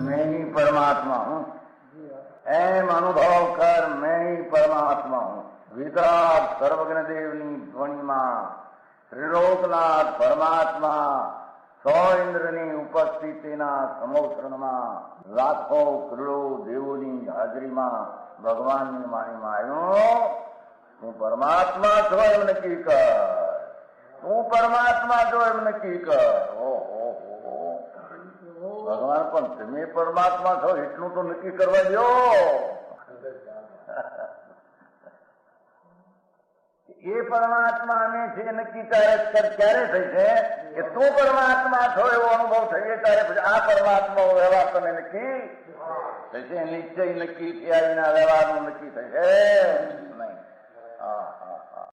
मैं ही परमात्मा हूँ, एम अनुभव कर मैं ही परमात्मा हूँ। वितराग सर्वज्ञ देवनी ध्वनिमा त्रिलोकनाथ परमात्मा सौ इंद्રની ઉપસ્થિતિના સમોત્સવમાં લાખો કરોડો દેવોની હાજરીમાં ભગવાનની વાણીમાં આવ્યો, તું પરમાત્મા છો એમ નક્કી કર, તું પરમાત્મા છો એમ નક્કી કર. ઓહો, ભગવાન પણ તમે પરમાત્મા છો એટલું તો નક્કી કરવા દો. એ પરમાત્માને છે નક્કી ક્યારે થઈ છે કે તું પરમાત્મા છો એવો અનુભવ થઈએ ત્યારે પછી આ પરમાત્મા વ્યવહાર તને નક્કી થશે. નિશ્ચય નક્કી થયા વિના વ્યવહારનું નક્કી થશે નહીં. હા હા હા.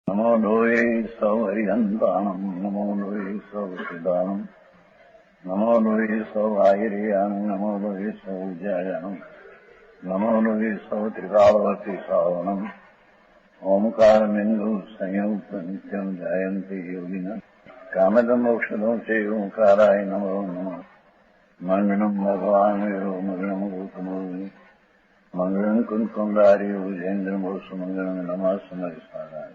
નમો લોહે સૌ હરિહંતાણમ, નમો લોહે સૌ સિદ્ધાણમ, નમો લોહે સૌ આહિર્યાણમ, નમો લોહે સૌ જયાણમ, નમો લોહે સૌ ત્રિકાળવતી શ્રાવણમ. ઓમકારમિંદુ સંયુક્ત નિત્યમ જાયંતિ યોગિના કામદમ મોક્ષદો છે ઓંકારાય નમો નમઃ. મંગળમ ભગવાન વિરો મંગળમ ગૌતમોર્મિ મંગળમ કુંકુંડાર્યો જૈન્દ્રમો સુમંગળમ નમઃ સમરિસારાય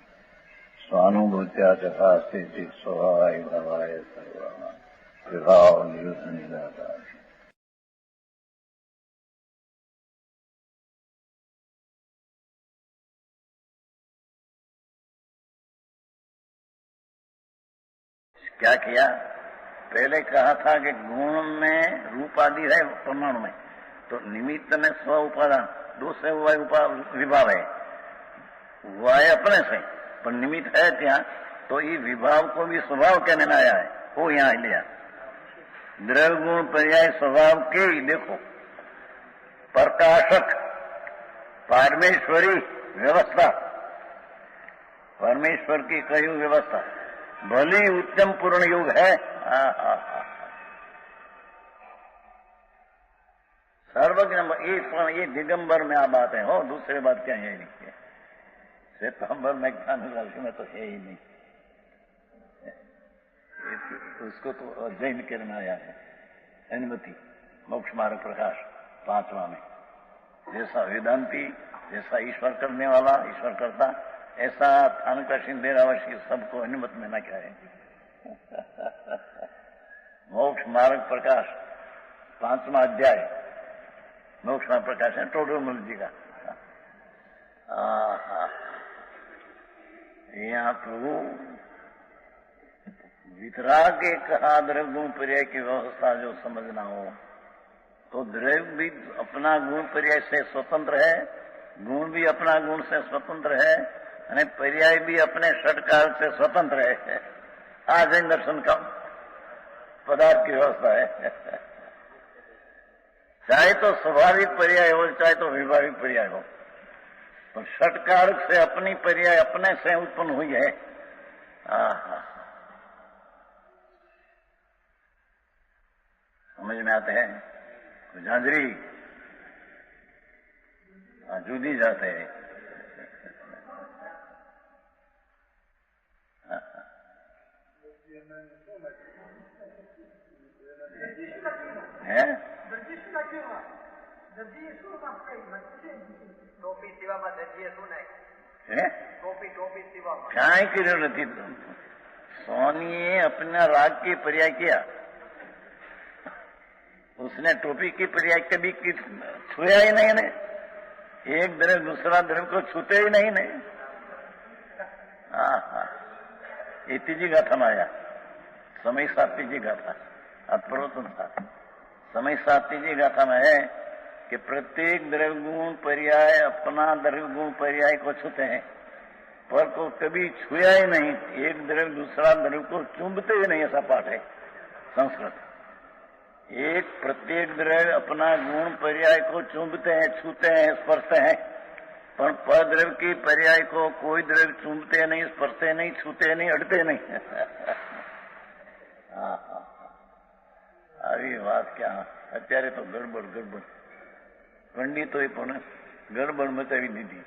स्वानुभूत्या तथा स्थिति स्वभावाय भवाय सर्वः विभाव नियुक्त निराकार. क्या किया? पहले कहा था कि गुण में रूप आदि है प्रमाण में, तो निमित्त में स्व उपादान, दूसरे विभाव है, वाय अपने से पर निमित्त है ત્યાં, तो ये विभाव को भी स्वभाव कहने में आया है, वो यहाँ लिया. द्रव्य गुण पर्याय स्वभाव के देखो, प्रकाशक परमेश्वरी व्यवस्था, परमेश्वर की कई व्यवस्था भली उत्तम पूर्ण योग है. सर्वज्ञ ये दिगंबर में आ बात है, हो दूसरी बात क्या है नहीं है. श्वेतांबर में ज्ञान राशि में तो है ही नहीं, उसको तो अध्ययन करना आया है. अनुमति मोक्ष मार्ग प्रकाश 5वां में, जैसा वेदांती, जैसा ईश्वर करने वाला ईश्वर करता, ऐसा थानका सिंधेर अवश्य सबको अनुमत में न क्या है. मोक्ष मार्ग प्रकाश 5वां अध्याय मोक्ष मार्ग प्रकाश है टोडरमल जी का. यहाँ तो वितराग के कहा द्रव्य गुण पर्याय की व्यवस्था जो समझना हो, तो द्रव्य भी अपना गुण पर्याय से स्वतंत्र है, गुण भी अपना गुण से स्वतंत्र है, और पर्याय भी अपने षटकार से स्वतंत्र है. आज जैन दर्शन का पदार्थ की व्यवस्था है. चाहे तो स्वाभाविक पर्याय हो, चाहे तो विभाविक पर्याय हो, तो षटकारक से अपनी पर्याय अपने से उत्पन्न हुई है. समझ में आते हैं. झांझरी जूदी जाते हैं. કાંઈ કર્યું નથી. सोनी अपना राग की पर्याय किया, उसने टोपी की पर्याय कभी छुया ही नहीं ने. एक द्रव्य दूसरा द्रव्य को छूते ही नहीं ने. ये तीजी गाथा में आया. समय साथ तीजी गाथा अप्रवतन साथ समय साथ तीजी गाथा में है कि प्रत्येक द्रव्य गुण पर्याय अपना द्रव्य गुण पर्याय को छूते हैं, पर को कभी छुया ही नहीं. एक द्रव्य दूसरा द्रव्य को चुंबते ही नहीं, ऐसा पाठ है संस्कृत. एक प्रत्येक द्रव्य अपना गुण पर्याय को चुंबते हैं, छूते हैं, स्पर्शते हैं, पर परद्रव्य की पर्याय को कोई द्रव्य चुंबते नहीं, स्पर्शते नहीं, छूते नहीं, अड़ते नहीं. આવી વાત ક્યાં, અત્યારે તો ગડબડ ગડબડ, પંડિતોએ પણ ગડબડ મચાવી દીધી.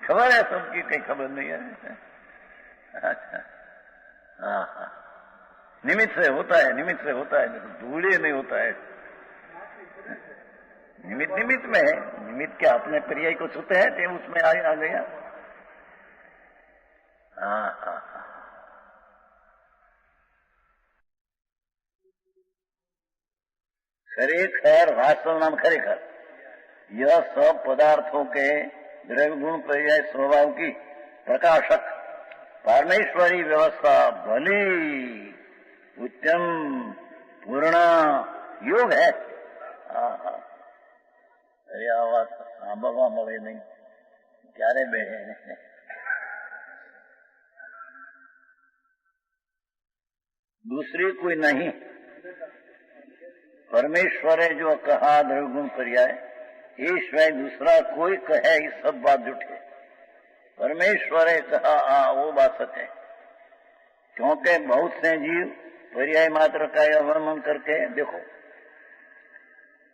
खबर है सबकी, कहीं खबर नहीं है. अच्छा, हाँ हाँ, निमित्त से होता है, निमित्त से होता है, धूले नहीं होता है. निमित्त निमित्त में है, निमित्त क्या अपने पर्याय को छूते हैं तो उसमें आ गया. हाँ हाँ हाँ. खरेखर वास्तव नाम खरेखर यह सब पदार्थों के द्रव्य गुण पर्याय स्वभाव की प्रकाशक परमेश्वरी व्यवस्था भली उत्तम पूर्ण योग है. अरे आ बात સાંભળવા મળે નહીં, ક્યારે બે दूसरी कोई नहीं. परमेश्वरे जो कहा द्रव्य गुण पर्याय, ये शिवाय दूसरा कोई कहे ये सब बात झूठी. परमेश्वरे कहा वो बात सच है. क्योंकि बहुत से जीव पर्याय मात्र का अवलंबन करके, देखो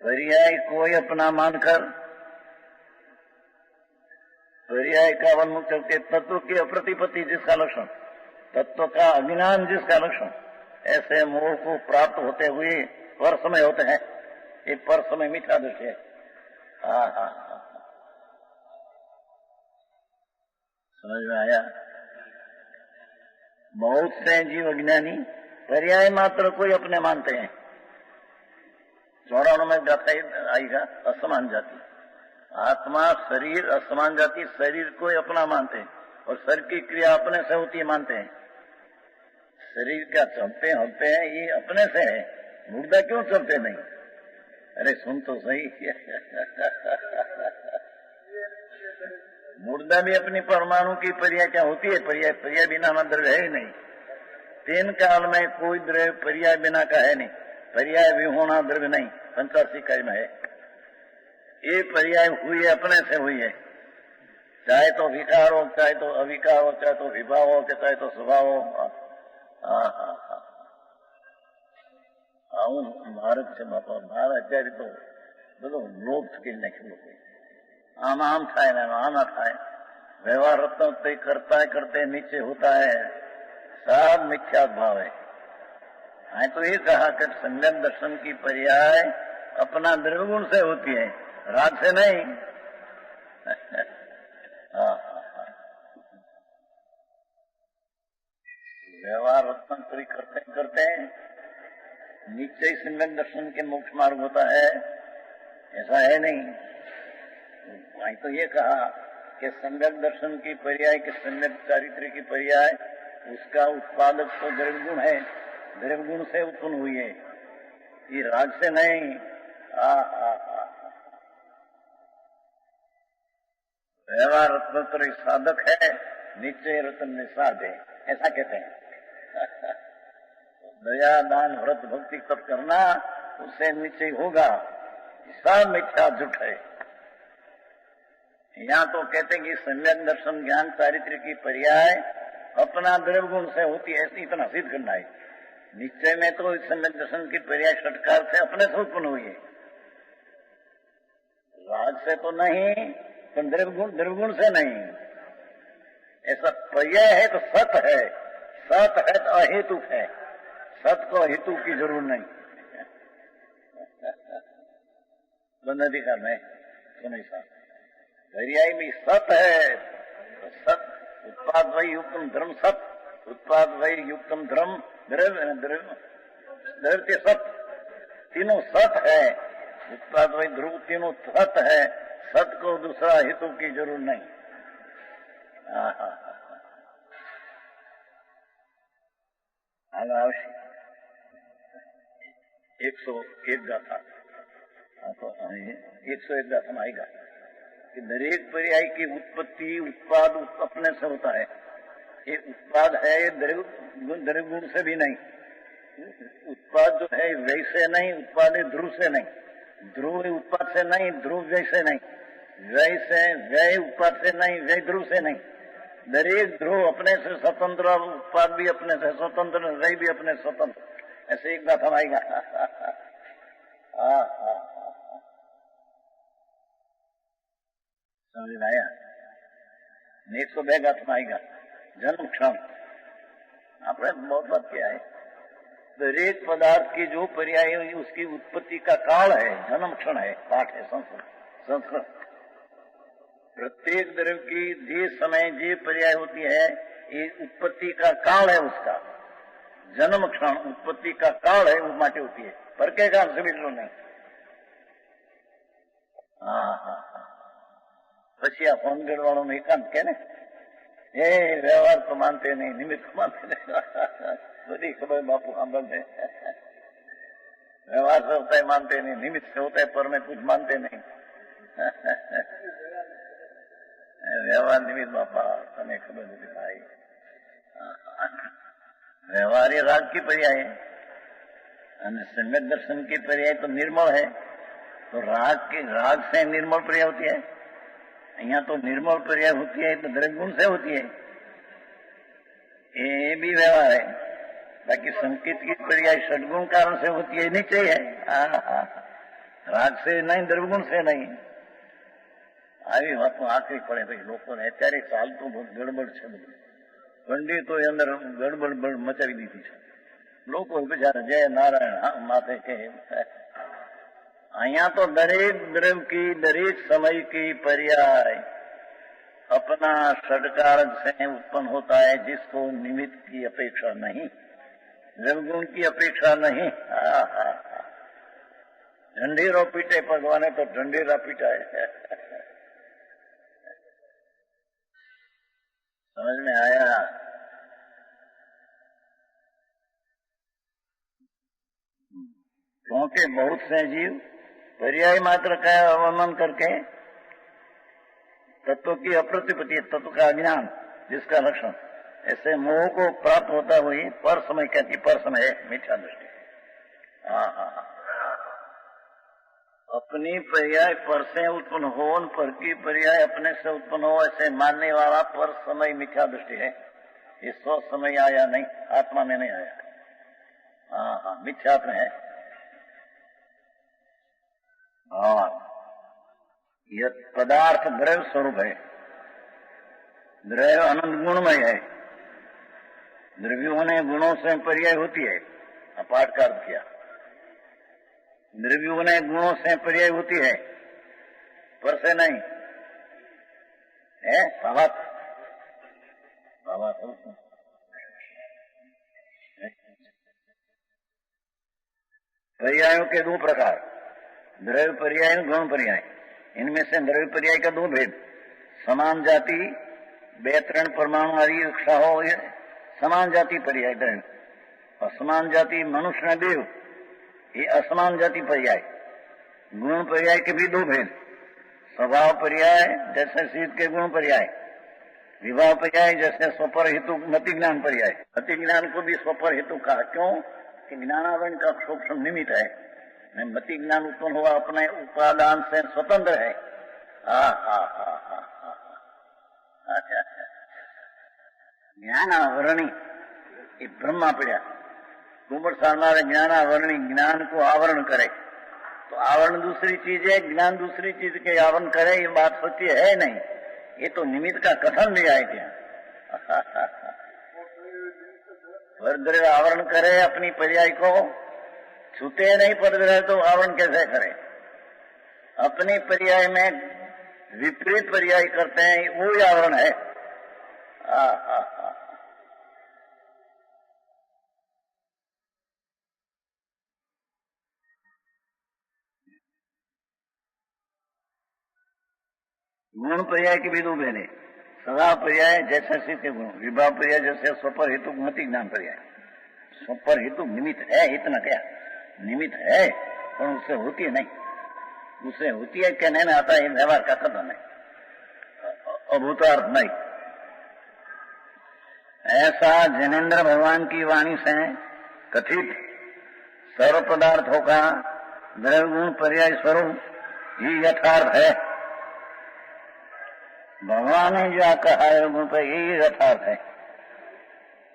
पर्याय कोई अपना मानकर, पर्याय का अवलंबन करके तत्व की अप्रतिपत्ति जिसका लक्षण, तत्व का अज्ञान जिसका लक्षण, ऐसे मोह को प्राप्त होते हुए पर समय होते हैं. ये पर समय मीठा दृश्य है. हाँ हाँ हाँ, समझ में आया. बहुत से जीव अज्ञानी पर्याय मात्र कोई अपने मानते हैं. 94 में गाथा आएगा असमान जाति, आत्मा शरीर असमान जाति, शरीर को अपना मानते हैं और शरीर की क्रिया अपने से होती है मानते हैं. शरीर क्या चलते हलते हैं ये अपने से है, मुर्दा क्यों चलते नहीं. अरे सुन तो सही. मुर्दा भी अपनी परमाणु की पर्याय क्या होती है, पर्याय पर्याय बिना में द्रव्य है ही नहीं. 3 काल में कोई द्रव्य पर्याय बिना का है नहीं. पर्याय विहोणा द्रव्य नहीं, 85 काल में है. ये पर्याय हुई है, अपने से हुई है. चाहे तो विकार हो, चाहे तो अविकार हो, चाहे तो विभाव हो, चाहे तो स्वभाव हो. हाँ हाँ हाँ, આવું ભારત છે બાપા. બહાર અત્યારે તો બધો લોભ થઈ નાખ્યો. આમ થાય ને આમ થાય. व्यवहार रत्न तय करता है, करते नीचे होता है, सब मिथ्या भाव है. हाँ तो ये कहा कि संयम दर्शन की पर्याय अपना द्रव्यगुण से होती है, राग से नहीं. व्यवहार रत्न तय करते करते नीचे ही संयम दर्शन के मोक्ष मार्ग होता है, ऐसा है नहीं. वहीं तो ये कहा कि सम्यक दर्शन की पर्याय के सम्यक चारित्र की पर्याय, उसका उत्पादक तो द्रव्यगुण है, द्रव्यगुण से उत्पन्न हुई है, ये राग से नहीं. व्यवहार रत्न साधक है, निश्चय रत्न में साध है, ऐसा कहते हैं. दया दान व्रत भक्ति तब करना, उससे निश्चय होगा. सब मिथ्या झूठ है. यहाँ तो कहते हैं कि सम्यक दर्शन ज्ञान चारित्र की पर्याय अपना द्रव्य गुण से होती है, ऐसी इतना सिद्ध करना है. निश्चय में तो सम्यक दर्शन की पर्याय षटकार से अपने से उत्पन्न हुई है, राग से तो नहीं, पर द्रव्यगुण से नहीं. ऐसा पर्याय है तो सत है, सत है तो अहेतु है, सत को हेतु की जरूरत नहीं. बंद अधिकार में सुनो साहब, पर्याय भी सत है तो सत, उत्पाद वही युक्तम धर्म सत, उत्पाद वही युक्तम धर्म द्रव्य सत, तीनों सत है. उत्पाद वही ध्रुव, तीनों सत है. सत को दूसरा हेतु की जरूरत नहीं. आवश्यक 101 गाथा, तो 101 गाथा में आएगा कि दरेक पर्याय की उत्पत्ति उत्पाद अपने से होता है. ये उत्पाद है द्रव्य गुण से भी नहीं. उत्पाद जो है वैसे नहीं, उत्पाद है ध्रुव से नहीं, ध्रुव उत्पाद से नहीं, ध्रुव व्यय से नहीं, व्यय से व्यय उत्पाद से नहीं, व्यय ध्रुव से नहीं. दरेक ध्रुव अपने से स्वतंत्र, उत्पाद भी अपने से स्वतंत्र, रही भी अपने स्वतंत्र, ऐसे एक बात हमारी समझ में आया? 102 ગાથામાં આવી ગયા જન્મ ક્ષણ. આપણે बहुत बात किया है. दरेक पदार्थ की जो पर्याय उसकी उत्पत्ति का काल है, जन्म क्षण है. पाठ है संस्कृत. प्रत्येक द्रव्य की जे समय जे पर्याय होती है, ये उत्पत्ति का काल है. उसका जन्म क्षण उत्पत्ति का काल है, वो माटे होती है. पर के काम से बिल्कुल नहीं. પછી આ ફોનગઢ વાળો એકાંત કે ને, એ વ્યવહાર તો માનતે નહીં, નિમિત્ત માનते नहीं. बड़ी खबर बापू सामने. व्यवहार से होता है मानते नहीं, निमित्त से होता है पर में कुछ मानते नहीं. व्यवहार निमित्त बापा तने खबर नहीं भाई. व्यवहार ये राग की पर्याय है और सम्यक दर्शन की पर्याय तो निर्मल है. तो राग से निर्मल पर्याय होती है. यहाँ तो निर्मल पर्याय होती है तो द्रव्य गुण से होती है. ये भी व्यवहार है. बाकी संकेत की पर्याय षडगुण कारण से होती है, नहीं चाहिए. राग से नहीं, द्रव्य गुण से नहीं. આવી વાતો આખરી પડે ભાઈ લોકોને. અત્યારે ચાલતું બહુ ગડબડ છે બધું. પંડિતોએ અંદર ગડબડ મચાવી દીધી છે. લોકો બિચારા જય નારાયણ માથે કે. અહીંયા तो दरेक द्रव्य की, दरेक समय की पर्याय अपना षडकारक से उत्पन्न होता है, जिसको निमित्त की अपेक्षा नहीं, द्रव्य गुण की अपेक्षा नहीं. ढंढेरो पीटे भगवाने तो ढंढेरा पीटा है. समझ में आया? क्योंकि बहुत से जीव पर्याय मात्र का वर्णन करके तत्व की अप्रतिपत्ति, तत्व का अज्ञान जिसका लक्षण, ऐसे मोह को प्राप्त होता हुई पर समय कहती, पर समय मिथ्या दृष्टि. अपनी पर्याय पर से उत्पन्न हो, पर की पर्याय अपने से उत्पन्न हो, ऐसे मानने वाला पर समय मिथ्या दृष्टि है. ये स्व समय आया नहीं, आत्मा में नहीं आया. मिथ्यात्म है. और यह पदार्थ द्रव्य स्वरूप है. द्रव्य अनंत गुणमय है. द्रव्यों ने गुणों से पर्याय होती है. पाठ का अर्थ किया. द्रव्यों ने गुणों से पर्याय होती है, पर से नहीं है. भावात पर्यायों के दो प्रकार, द्रव्य पर्याय और गुण पर्याय. इनमें से द्रव्य पर्याय का दो भेद. समान जाति 2-3 परमाणु आदि इच्छा हो, समान जाति पर्याय द्रव्य. और समान जाति मनुष्य न देव, ये असमान जाति पर्याय. गुण पर्याय के भी दो भेद. स्वभाव पर्याय जैसे शीत के गुण पर्याय, विवाह पर्याय जैसे स्वपर हेतु मति ज्ञान पर्याय. मति ज्ञान को भी स्वपर हेतु कहा. क्यों कि ज्ञानावरण का सूक्ष्म निमित्त है. मति ज्ञान उत्पन्न हुआ अपने उपादान से स्वतंत्र है. ज्ञानावरणी ये ब्रह्मा पड़ा. कुंवर सारनारे ज्ञानावरणी, ज्ञान को आवरण करे. तो आवरण दूसरी चीज है, ज्ञान दूसरी चीज के आवरण करे, ये बात सच्ची है नहीं. ये तो निमित्त का कथन भी आए क्या. पर आवरण करे अपनी पर्याय को, छूते नहीं पर तो आवरण कैसे करे. अपनी पर्याय में विपरीत पर्याय करते हैं, वो ही आवरण है. गुण पर्याय के भी दो भेद है. स्वभाव पर्याय जैसे सिद्ध गुण, विभाव पर्याय जैसे स्वपर हेतु मति ज्ञान पर्याय. स्वपर हेतु निमित्त है, इतना क्या निमित्त है, पर उससे होती है नहीं. उससे होती है कहने में आता है व्यवहार का कथन है, अभूतार्थ नहीं. ऐसा जैनेन्द्र भगवान की वाणी से कथित सर्व पदार्थों का द्रव्य गुण पर्याय स्वरूप ही यथार्थ है. भगवान ने जो कहा है गुण पर यही यथार्थ है।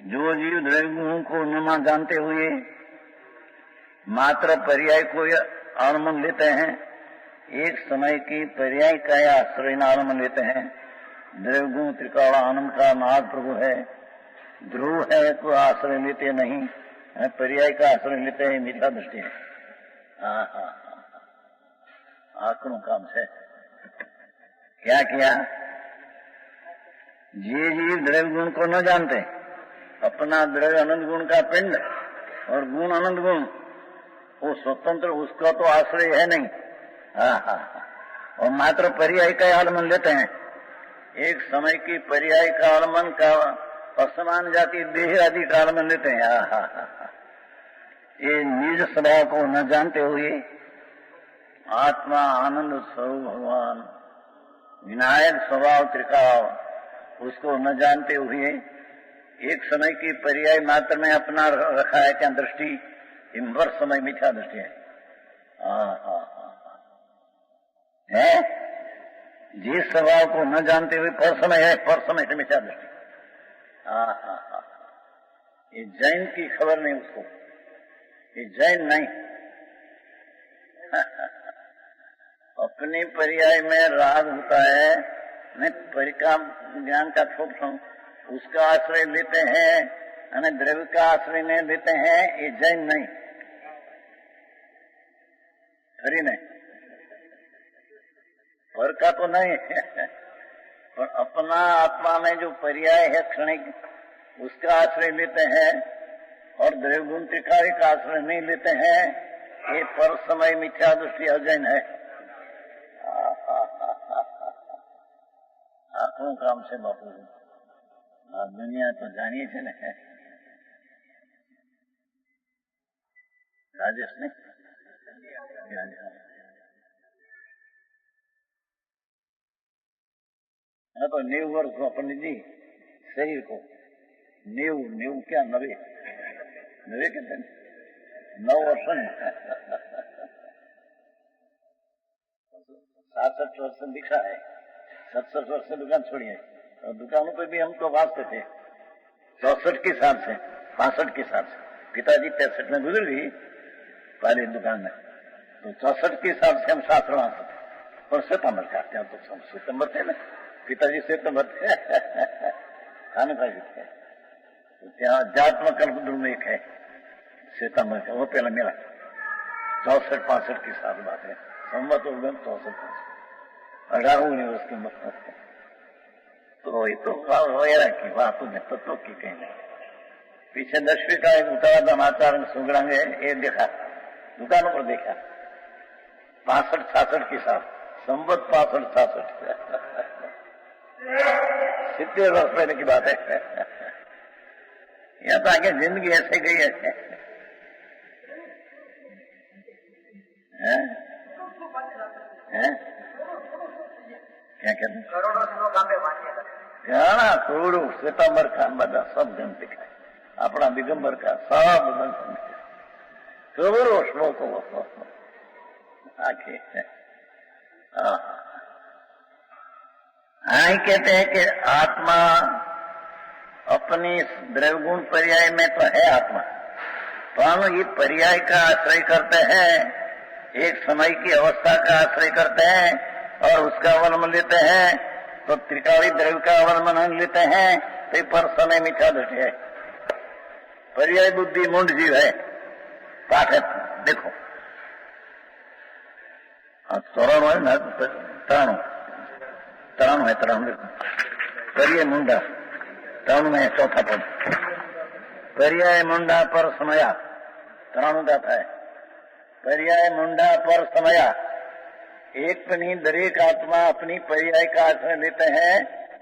जो जीव द्रव्य गुणों को न जानते हुए मात्र पर्याय को अवलंबन लेते हैं, एक समय की पर्याय का आश्रय न अवलंबन लेते हैं। द्रव्य गुण त्रिकाल आनंद का नाद प्रभु है, ध्रुव है को आश्रय लेते नहीं, पर्याय का आश्रय लेते हैं, मिथ्या दृष्टि है। आंकड़ों काम से क्या किया? ये जीव द्रव्य गुण को न जानते, अपना द्रव्य अनंत गुण का पिंड और गुण अनंत गुण वो स्वतंत्र, उसका तो आश्रय है नहीं। और मात्र पर्याय का आलमन लेते हैं। एक समय की पर्याय का आलमन का असमान जाति देह आदि का आलमन लेते हैं। ये निज स्वभाव को न जानते हुए आत्मा आनंद स्वरूप भगवान विनायक स्वभाव त्रिकाल उसको न जानते हुए एक समय की पर्याय मात्र में अपना रखा है क्या दृष्टि, इंवर समय मिथ्या दृष्टि है। जिस स्वभाव को न जानते हुए पर समय है, पर समय से मिथ्या दृष्टि। ये जैन की खबर नहीं उसको, ये जैन नहीं। अपने पर्याय में राग होता है, नहीं परिकाम ज्ञान का छोड़ उसका आश्रय लेते हैं, द्रव्य का आश्रय नहीं लेते हैं। ये जैन नहीं, खरी नहीं, पर का तो नहीं पर अपना आत्मा में जो पर्याय है क्षणिक, उसका आश्रय लेते हैं और द्रव्य गुण त्रिकाल का आश्रय नहीं लेते हैं। ये पर समय मिथ्या दृष्टि अजैन है। आंखों काम से बापू दुनिया तो जानिए छे ने राजेश ने तो 90 वर्ष को अपन जी शरीर को 90 क्या 90 कहते हैं 9 वर्ष 67 वर्ष दिखा है, 67 वर्ष से दुकान छोड़ी है और दुकानों पे भी हम तो वास्ते थे 64 के साल से 65 के साल से। पिताजी 63 में गुजर गई पहली दुकान में, तो 64 के साल से हम शास्त्र वास्ते थे और सितंबर का आते हैं, तो हम सितंबर थे ना, पिताजी सितंबर थे खाने का थे। तो ત્યાં જાતમાં કલ્પદ્રુમ એક है सितंबर का, वो पहला मेरा 64-65 की साल बात है, संवत हो गए 64-65 18 वर्ष की उम्र। तो ये तो वगैरह की बात ने तत्व की कहीं नहीं। पीछे 10वीं का एक उतारा धमाचार सुगड़ांगे ये देखा, दुकानों पर देखा 65-66 की साल, संवत 65-66 70 वर्ष पहले की बात है। यहाँ तो आगे जिंदगी ऐसे गई है। क्या कहते करोड़ों सितंबर का बदा सब जन दिखाए, अपना दिगंबर का सब करोड़ों श्लोक आखे कहते हैं कि आत्मा अपनी द्रव्य गुण पर्याय में तो है आत्मा, परंतु ये पर्याय का आश्रय करते हैं, एक समय की अवस्था का आश्रय करते हैं और उसका अवलंबन लेते हैं। तो त्रिकाली द्रव्य का अवलंबन लेते हैं तो पर समय मिथ्या दृष्टि है। पर्याय बुद्धि मूढ़ जीव है। पाठ है देखो, तरण है ना, तरण है, तरण पर्याय मुंडा तरण में चौथा पद, पर्याय मुंडा पर समया तरण जाता है। पर्याय मुंडा पर समया, एक पनी दरेक आत्मा अपनी पर्याय का आश्रय लेते हैं,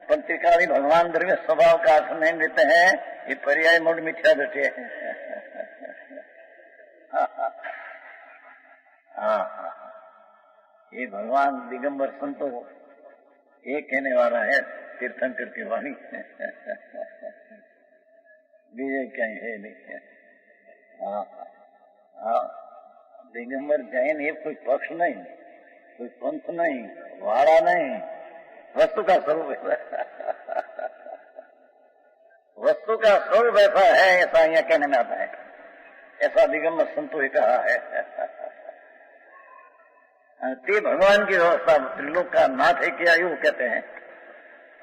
पर त्रिकाली भगवान द्रव्य स्वभाव का आश्रय नहीं लेते हैं। ये पर्याय मूढ़ मिथ्या दृष्टि है। ये भगवान दिगंबर संतो ये कहने वाला है, तीर्थंकर की वाणी विजय कहीं है नहीं। दिगंबर जैन ये कोई पक्ष नहीं, कोई पंथ नहीं, वाड़ा नहीं, वस्तु का स्वरूप ऐसा वस्तु का स्वरूप ऐसा है, ऐसा यहाँ कहने में आता है, ऐसा दिगंबर संतों ने कहा है। ते भगवान की व्यवस्था त्रिलोक का नाथ है क्या, यूं कहते हैं,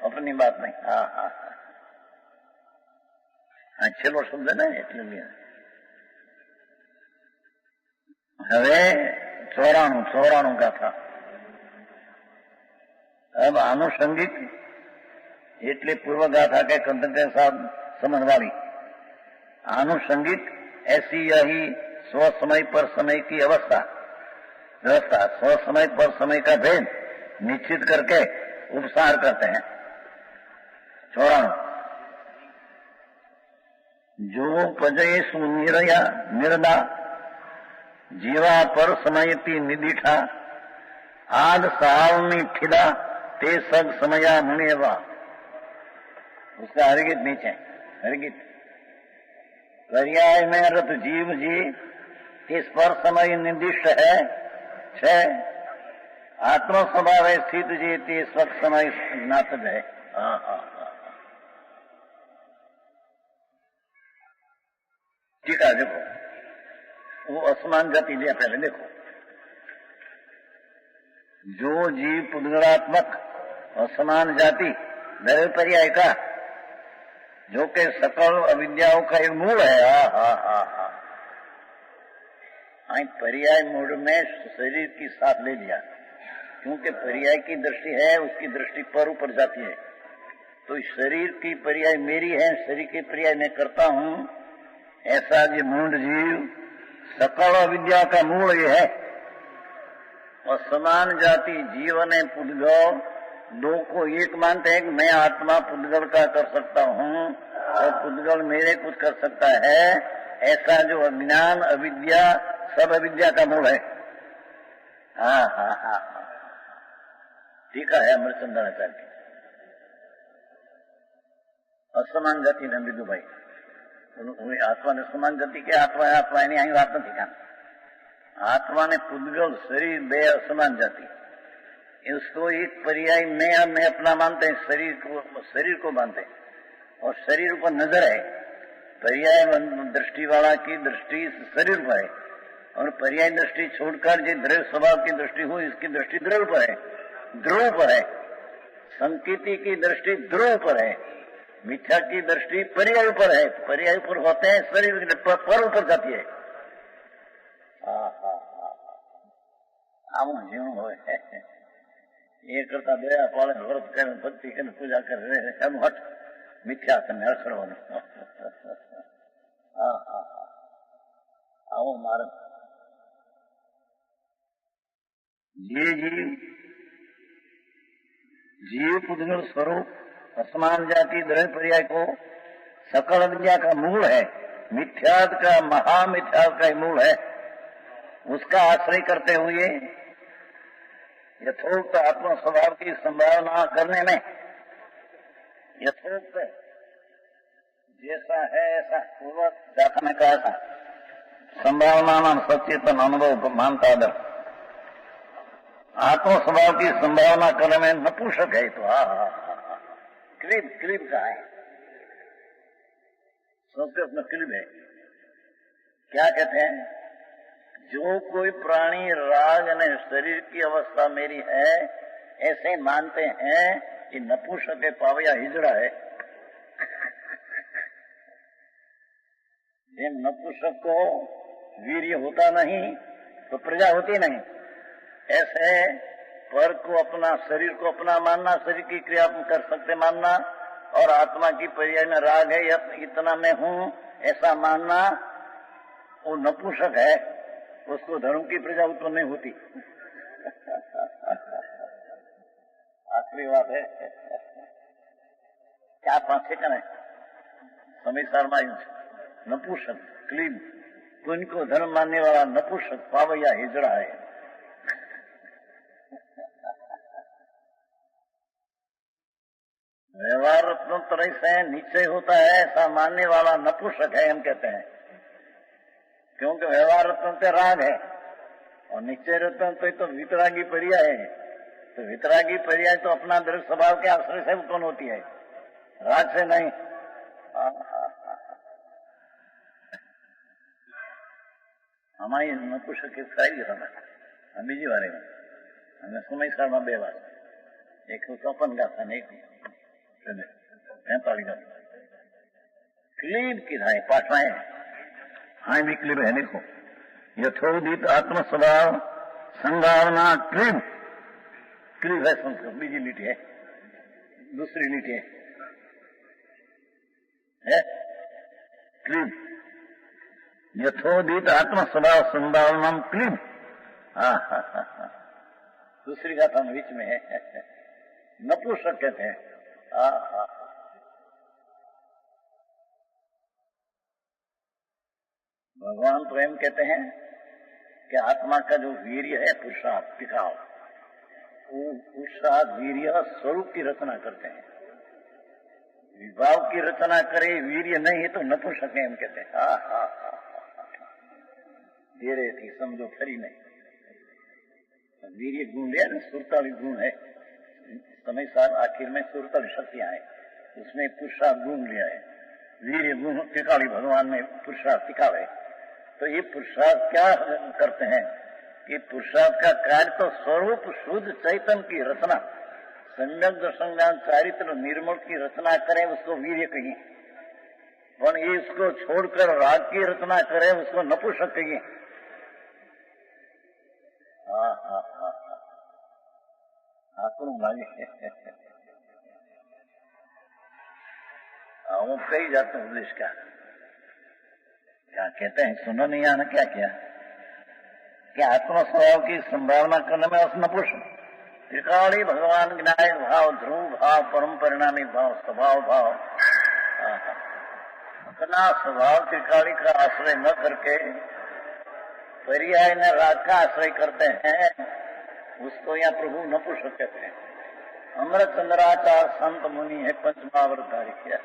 अपनी बात नहीं। हाँ हाँ हाँ, छेल्लो शब्द ने એટલે હવે 94 ગાથા। अब आनुषंगिक એટલે पूर्व गाथा के कंटेंट के साथ समझ वाली। आनुषंगिक ऐसी यही स्व समय पर समय की व्यवस्था, स्व समय पर समय का भेद निश्चित करके उपसार करते हैं। 94 जो पजय सुनिरया निर्दा जीवा पर समयती निदिठा आद सावनी ठिदा ते सग समया मुनेवा। उसका हरगित नीचे हरगित पर्याय में रत जीव जी इस पर समय निर्दिष्ट है। 6 आत्म स्वभाव स्थित जी ते सग समय ज्ञात है। हाँ हाँ हाँ, ठीक है। देखो वो असमान जाति लिया, पहले देखो जो जीव पुद्गलात्मक असमान जाति दर पर्याय का, जो कि सकल अविद्याओं का एक मूल है। पर्याय मूल में शरीर की साथ ले लिया, क्योंकि पर्याय की दृष्टि है, उसकी दृष्टि पर ऊपर जाती है। तो शरीर की पर्याय मेरी है, शरीर की पर्याय मैं करता हूँ, ऐसा जो मूल जीव सकल अविद्या का मूल ये है। और समान जाति जीवन है पुद्गल, दो को एक मानते हैं कि मैं आत्मा पुद्गल का कर सकता हूँ और पुद्गल मेरे कुछ कर सकता है। ऐसा जो अज्ञान अविद्या सब अविद्या का मूल है। हाँ हाँ हाँ हाँ, ठीक है अमृतचंद्राचार्य की असमान जाति ने विदु भाई आत्मा ने समान जाति के आत्मा है, आत्मा नहीं आई बात नहीं था। आत्मा ने पुद्गल शरीर बे असमान जाति, उसको एक पर्याय मैं अपना मानते हैं, शरीर को मानते हैं और शरीर पर नजर है। पर्याय दृष्टि वाला की दृष्टि शरीर पर है और पर्याय दृष्टि छोड़कर जो द्रव्य स्वभाव की दृष्टि हो, इसकी दृष्टि ध्रुव पर है, ध्रुव पर है। संकेती की दृष्टि ध्रुव पर है, मिथ्या की दृष्टि पर्याय पर है। पर्याय पर होते हैं शरीर पर ऊपर जाती है। આવું જીવન હોય એ કરતા દયા પાળે વ્રત કરે ભક્તિ કરે પૂજા કરે એમ હટ મિથ્યા તમે અખડવાનું। આવો માર્ગ જે जीव पुद्गल स्वरूप असमान जाति द्रव्य पर्याय को सकल विद्या का मूल है, मिथ्याद का महामिथ्याद का मूल है। उसका आश्रय करते हुए यथोक्त आत्म स्वभाव की संभावना करने में यथोक्त जैसा है ऐसा पूर्वक जाता में कहा था संभावना नाम सचेतन अनुभव मानता आदर आत्म स्वभाव की संभावना करने में नपुंसक है। तो क्लिब का है, संस्कृत में क्लिब है। क्या कहते हैं, जो कोई प्राणी राग ने शरीर की अवस्था मेरी है ऐसे मानते हैं, ये नपुंसक है, पावया हिजड़ा है। ये नपुंसक को वीर्य होता नहीं तो प्रजा होती नहीं। ऐसे पर को अपना शरीर को अपना मानना, शरीर की क्रिया कर सकते मानना और आत्मा की पर्याय में राग है इतना मैं हूं ऐसा मानना, वो नपुंसक है। उसको धर्म की प्रजा उत्पन्न नहीं होती। आखिरी बात है, 4-5 सेकंड है समय सारमा नपुंसक क्लीन तो इनको धर्म मानने वाला नपुंसक पावैया हिजड़ा है। व्यवहार रत्न तरह से निश्चय होता है ऐसा मानने वाला नपुंसक है हम कहते हैं, क्योंकि व्यवहार रत्न से राग है और निश्चय रत्न तो वितरागी पर्याय है। तो वितरागी पर्याय तो अपना द्रव्य स्वभाव के आश्रय से उत्पन्न होती है, राग से नहीं। हमारी नपुंसक सारी हम बीजी वारे અમે સમયસાળમાં 2 વાર, એક 54 ગાથા ને એક 45 ગાથા क्लीब की धाए पाठाएं। हाँ भी क्लीब है, देखो यथोदित आत्म स्वभाव संभावना क्लीब। क्लीब है संस्कृत, बीजी लीटी है, दूसरी लीटी है क्लीब। यथोदित आत्म स्वभाव संभावना क्लीब। हाँ हाँ हाँ हाँ, दूसरी गाथा में बीच में है, नपुंसक कहते हैं। हाँ हाँ, भगवान तो एम कहते हैं कि आत्मा का जो वीर्य है पुरुषार्थ टिकाव, वो पुरुषार्थ वीर्य स्वरूप की रचना करते हैं। विभाव की रचना करे वीर्य नहीं है तो नपुंसक एम कहते हैं। हाँ हाँ हाँ, धीरे थी समझो खरी नहीं। वीर्य गुण लिया ना, सुरताली गुण है, समय सार आखिर में सुरताली शक्तियां है, उसमें पुरुषार्थ गुण लिया है। वीर्य गुण टिकाली भगवान में पुरुषार्थ टिकाव है। तो ये पुरुषार्थ क्या करते हैं कि पुरुषार्थ का कार्य तो स्वरूप शुद्ध चैतन्य की रचना, सम्यक दर्शन चारित्र निर्मल की रचना करें उसको वीर्य कहिए, पर ये इसको छोड़कर राग की रचना करें उसको नपुंसक कहिए। हाँ हाँ हाँ हाँ, आपको लागे वो कई जाते हैं उपदेश का, क्या कहते हैं सुनो नहीं आना, क्या किया कि आत्मा स्वभाव की संभावना करने में उस नपुंसक त्रिकाली भगवान विनायक भाव, ध्रुव भाव, परम परिणामी भाव, स्वभाव भाव, अपना स्वभाव त्रिकाली का आश्रय न करके पर्याय ने राग का आश्रय करते हैं, उसको यहाँ प्रभु नपुंसक कहते हैं। अमृत चंद्राचार संत मुनि है पंचमावतारी किया।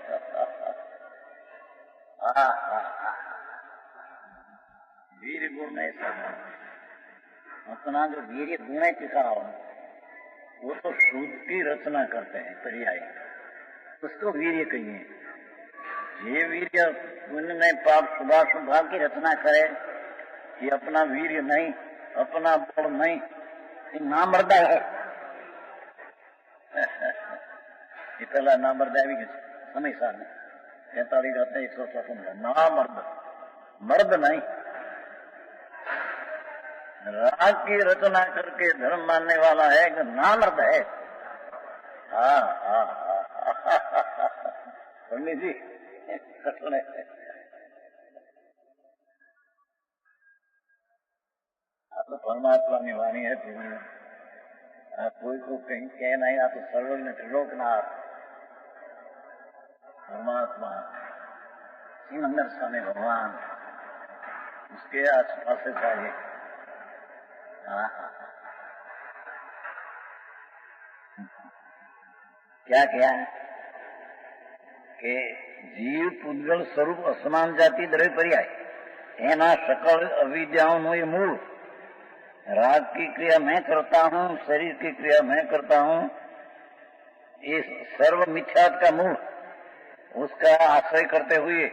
वीर गुण ऐसा अपना जो वीर गुण है टिकाओ, वो तो शुद्ध की रचना करते हैं पर्याय, उसको वीर्य कहिए। ये वीर्य पुण्य पाप शुभा शुभा की रचना करे, ये अपना वीर्य नहीं, अपना बल नहीं, ये नामर्दा है। ये पहला नामर्दा भी समय साल 43 रहते 157 नामर्द, मर्द नहीं। राग की रचना करके धर्म मानने वाला है कि नामर्द है। हाँ हाँ हाँ, पंडित जी तो परमात्मा की वाणी है, कोई को कहीं कह नहीं, आप तो सर्वज्ञ त्रिलोकनाथ परमात्मा सिंह स्वामी भगवान, उसके आसपास से चाहिए। क्या क्या કે જીવ પૂતગલ સ્વરૂપ અસમાન જાતિ દ્રવ્ય પર્યાય એના सकल अविद्याओं ये मूल, राग की क्रिया मैं करता हूँ, शरीर की क्रिया मैं करता हूँ, इस सर्व मिथ्यात का मूल उसका आश्रय करते हुए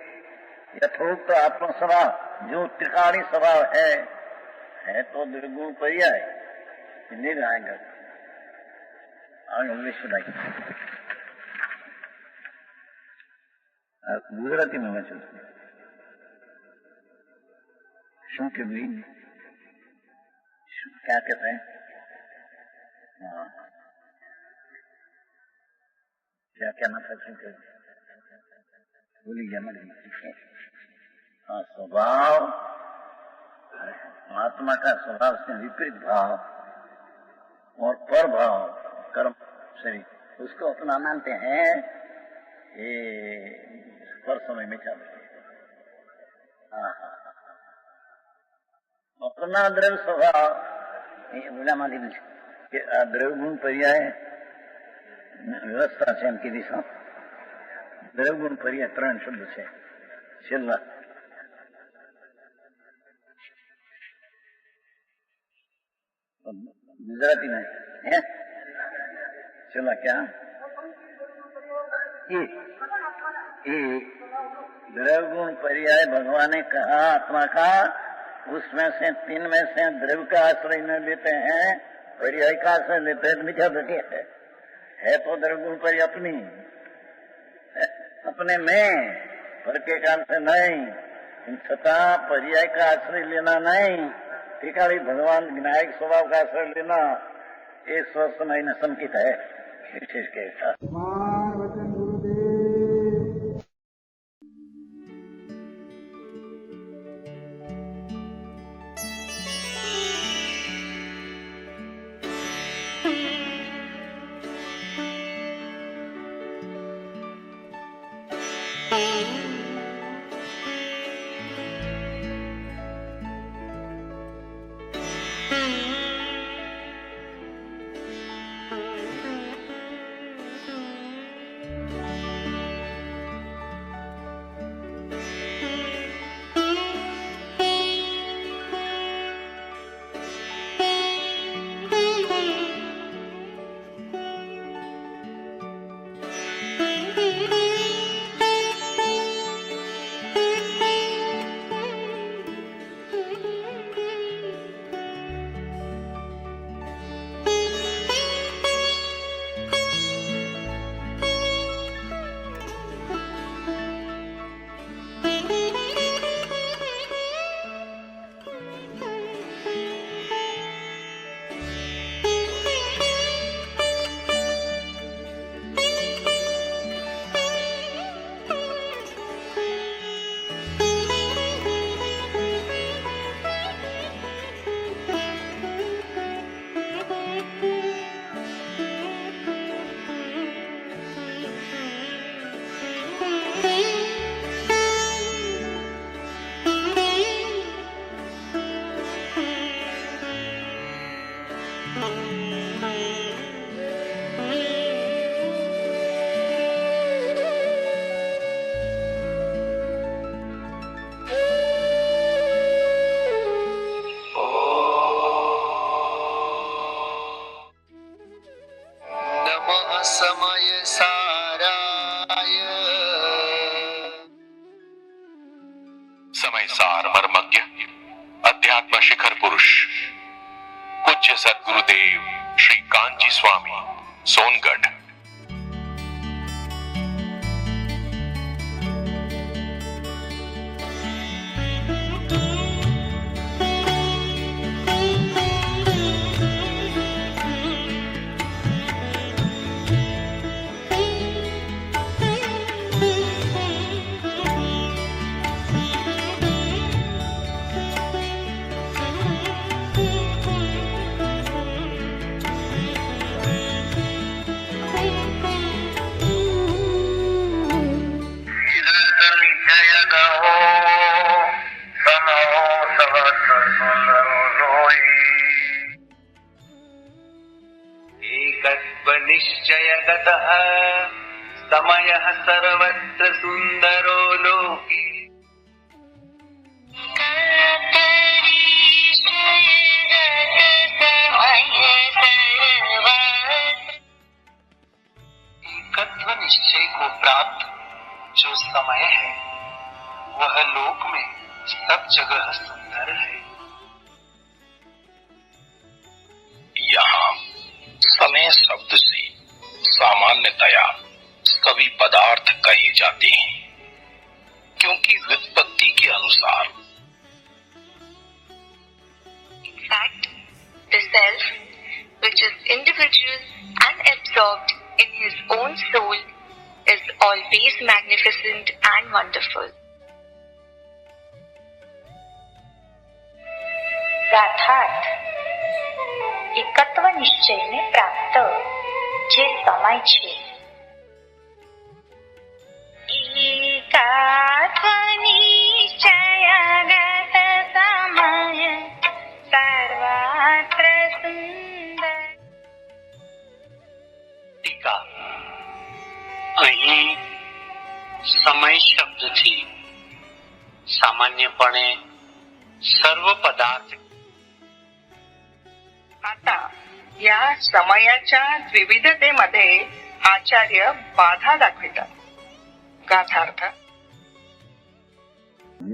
यथोक्त आत्म स्वभाव जो त्रिकाणी स्वभाव है तो दुर्गुण पर्याय आएगा। गुजराती में वाचू शू के भी क्या कहते हैं, क्या कहना था शू के भूली गया मैं। हाँ, स्वभाव आत्मा का स्वभाव से विपरीत भाव और पर भाव कर्म शरीर उसको अपना मानते हैं, ये पर समय में चल अपना द्रव्य स्वभाव बोला माली कि द्रव्य गुण पर्याय व्यवस्था है की दिशा द्रव्य गुण पर्याय 3 शब्द है छेल्ला गुजराती में है चला क्या ये द्रव्य गुण पर्याय भगवान ने कहा आत्मा का, उसमें से तीन में से द्रव्य का आश्रय न लेते हैं, पर्याय का आश्रय लेते हैं, मिथ्या घटिया है तो द्रव्य गुण पर्याय अपने में, पर के काल से नहीं, छता पर्याय का आश्रय लेना नहीं, टिकाड़ी भगवान विनायक स्वभाव का आश्रय लेना, ये स्वस्थ नहीं संकित है विशेष के साथ। समय साराय समय सार मर्मज्ञ अध्यात्म शिखर पुरुष पूज्य सद्गुरुदेव श्री कांची स्वामी सोनगढ़। निश्चयगतः समयः सर्वत्र सुन्दरो लोके। एकत्व निश्चय को प्राप्त जो समय है वह लोक में सब जगह सुंदर है। यहाँ समय शब्द से सामान्यतया सभी पदार्थ कहे जाते हैं, क्योंकि व्युत्पत्ति के अनुसार In fact, the self, which is individual and absorbed in his own soul, is always magnificent and wonderful. ગાથાર્થ એકત્વ નિશ્ચયને પ્રાપ્ત જે સમય છે એકાત્વ નિશ્ચયગત સમય સર્વત્ર સુંદર। ટીકા અહીં સમય શબ્દથી સામાન્યપણે સર્વ પદાર્થ માતા या समयाच्या विविधतेमध्ये आचार्य बाधा दाखवितात. गाथार्थ.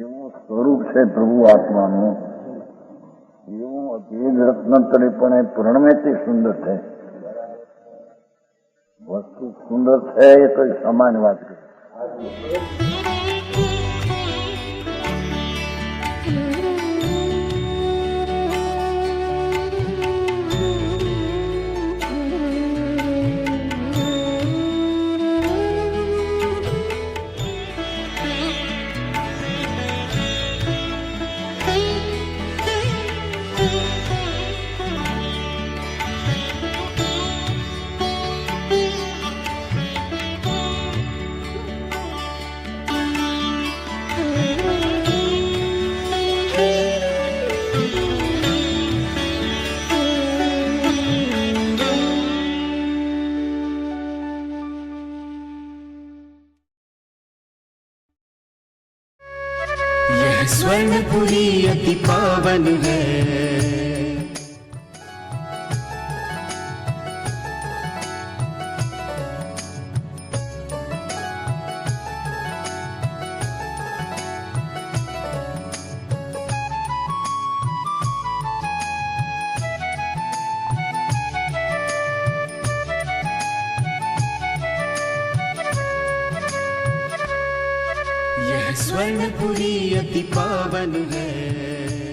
એવું સ્વરૂપ છે પ્રભુ આત્માનું, એવું અભેદ રત્નતળે પણ એ પૂર્ણમેથી સુંદર છે. વસ્તુ સુંદર છે એ તો સમાન વાત કરે. यह स्वर्णपुरी अति पावन है, यह स्वर्णपुरी अति पावन है.